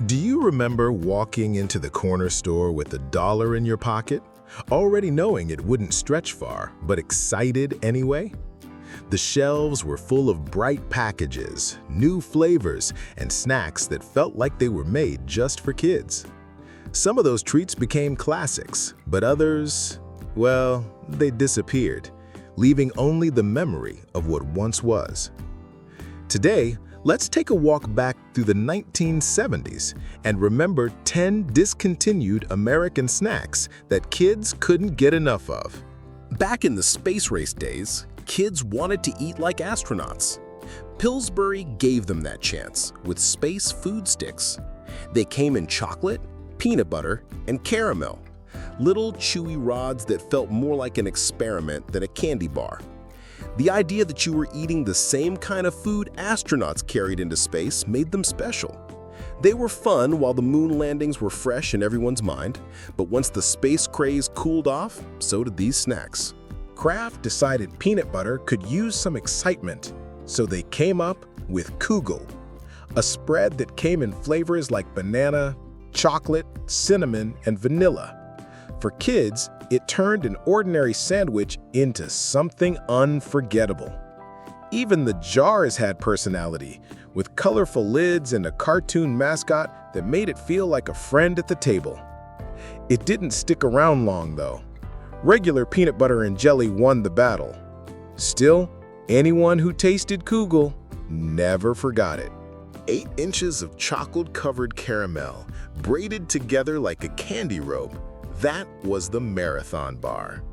Do you remember walking into the corner store with $1 in your pocket, already knowing it wouldn't stretch far, but excited anyway? The shelves were full of bright packages, new flavors, and snacks that felt like they were made just for kids. Some of those treats became classics, but others, well, they disappeared, leaving only the memory of what once was. Today, let's take a walk back through the 1970s and remember 10 discontinued American snacks that kids couldn't get enough of. Back in the space race days, kids wanted to eat like astronauts. Pillsbury gave them that chance with space food sticks. They came in chocolate, peanut butter, and caramel, little chewy rods that felt more like an experiment than a candy bar. The idea that you were eating the same kind of food astronauts carried into space made them special. They were fun while the moon landings were fresh in everyone's mind, but once the space craze cooled off, so did these snacks. Kraft decided peanut butter could use some excitement, so they came up with Kugel, a spread that came in flavors like banana, chocolate, cinnamon, and vanilla. For kids, it turned an ordinary sandwich into something unforgettable. Even the jars had personality, with colorful lids and a cartoon mascot that made it feel like a friend at the table. It didn't stick around long, though. Regular peanut butter and jelly won the battle. Still, anyone who tasted Kugel never forgot it. 8 inches of chocolate-covered caramel, braided together like a candy rope. That was the Marathon bar.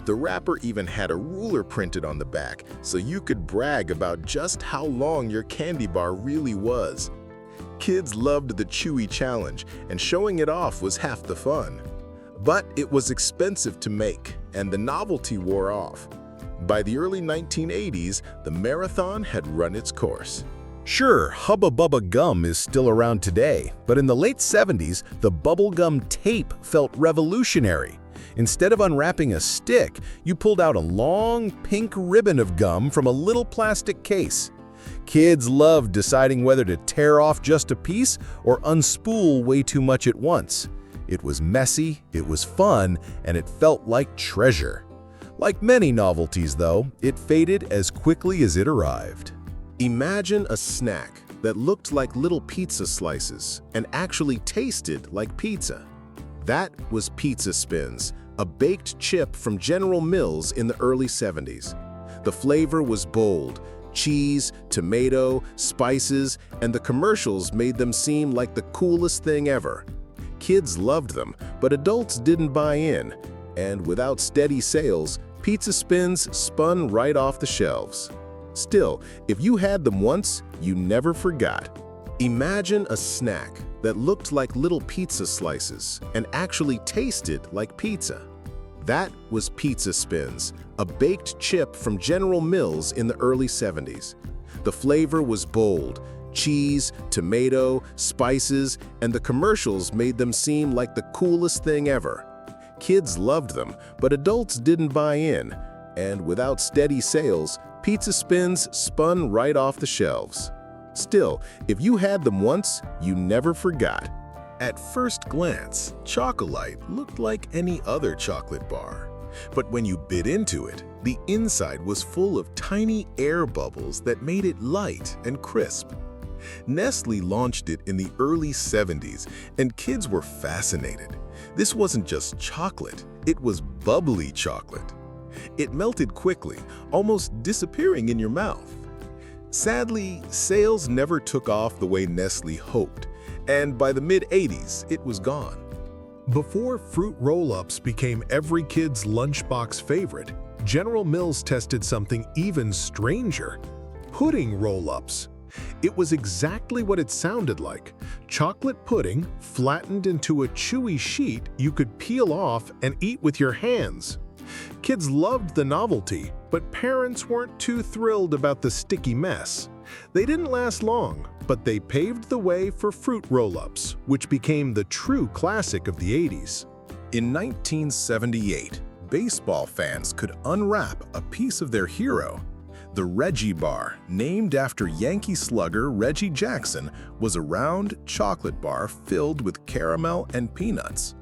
The wrapper even had a ruler printed on the back, so you could brag about just how long your candy bar really was. Kids loved the chewy challenge, and showing it off was half the fun. But it was expensive to make, and the novelty wore off. By the early 1980s, the Marathon had run its course. Sure, Hubba Bubba gum is still around today, but in the late 70s, the bubblegum tape felt revolutionary. Instead of unwrapping a stick, you pulled out a long pink ribbon of gum from a little plastic case. Kids loved deciding whether to tear off just a piece or unspool way too much at once. It was messy, it was fun, and it felt like treasure. Like many novelties, though, it faded as quickly as it arrived. Imagine a snack that looked like little pizza slices and actually tasted like pizza. That was Pizza Spins, a baked chip from General Mills in the early 70s. The flavor was bold: cheese, tomato, spices, and the commercials made them seem like the coolest thing ever. Kids loved them, but adults didn't buy in, and without steady sales, Pizza Spins spun right off the shelves. Still, if you had them once, you never forgot. Imagine a snack that looked like little pizza slices and actually tasted like pizza. That was Pizza Spins, a baked chip from General Mills in the early 70s. The flavor was bold: cheese, tomato, spices, and the commercials made them seem like the coolest thing ever. Kids loved them, but adults didn't buy in, and without steady sales, Pizza Spins spun right off the shelves. Still, if you had them once, you never forgot. At first glance, chocolatey looked like any other chocolate bar. But when you bit into it, the inside was full of tiny air bubbles that made it light and crisp. Nestle launched it in the early 70s, and kids were fascinated. This wasn't just chocolate, it was bubbly chocolate. It melted quickly, almost disappearing in your mouth. Sadly, sales never took off the way Nestle hoped, and by the mid-80s, it was gone. Before fruit roll-ups became every kid's lunchbox favorite, General Mills tested something even stranger: pudding roll-ups. It was exactly what it sounded like: chocolate pudding flattened into a chewy sheet you could peel off and eat with your hands. Kids loved the novelty, but parents weren't too thrilled about the sticky mess. They didn't last long, but they paved the way for fruit roll-ups, which became the true classic of the 80s. In 1978, baseball fans could unwrap a piece of their hero. The Reggie bar, named after Yankee slugger Reggie Jackson, was a round chocolate bar filled with caramel and peanuts.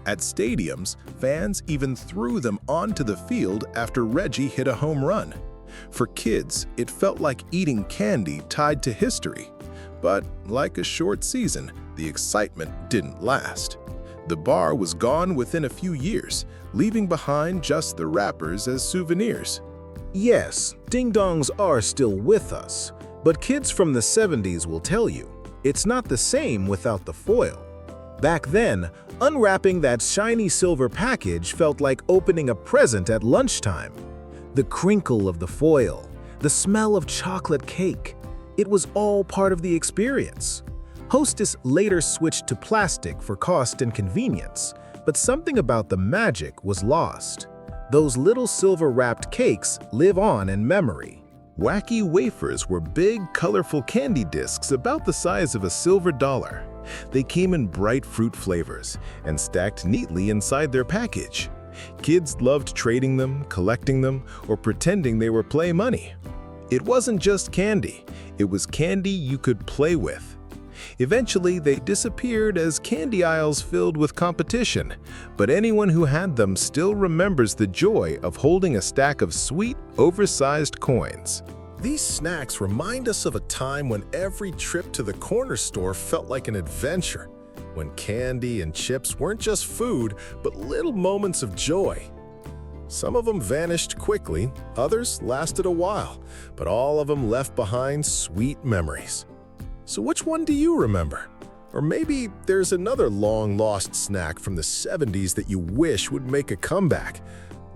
At stadiums, fans even threw them onto the field after Reggie hit a home run. For kids, it felt like eating candy tied to history. But like a short season, the excitement didn't last. The bar was gone within a few years, leaving behind just the wrappers as souvenirs. Yes, ding-dongs are still with us, but kids from the 70s will tell you, it's not the same without the foil. Back then, unwrapping that shiny silver package felt like opening a present at lunchtime. The crinkle of the foil, the smell of chocolate cake, it was all part of the experience. Hostess later switched to plastic for cost and convenience, but something about the magic was lost. Those little silver-wrapped cakes live on in memory. Wacky wafers were big, colorful candy discs about the size of a silver dollar. They came in bright fruit flavors and stacked neatly inside their package. Kids loved trading them, collecting them, or pretending they were play money. It wasn't just candy, it was candy you could play with. Eventually, they disappeared as candy aisles filled with competition, but anyone who had them still remembers the joy of holding a stack of sweet, oversized coins. These snacks remind us of a time when every trip to the corner store felt like an adventure, when candy and chips weren't just food, but little moments of joy. Some of them vanished quickly, others lasted a while, but all of them left behind sweet memories. So which one do you remember? Or maybe there's another long-lost snack from the 70s that you wish would make a comeback.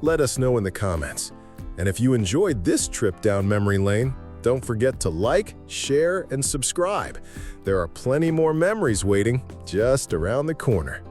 Let us know in the comments. And if you enjoyed this trip down memory lane, don't forget to like, share, and subscribe. There are plenty more memories waiting just around the corner.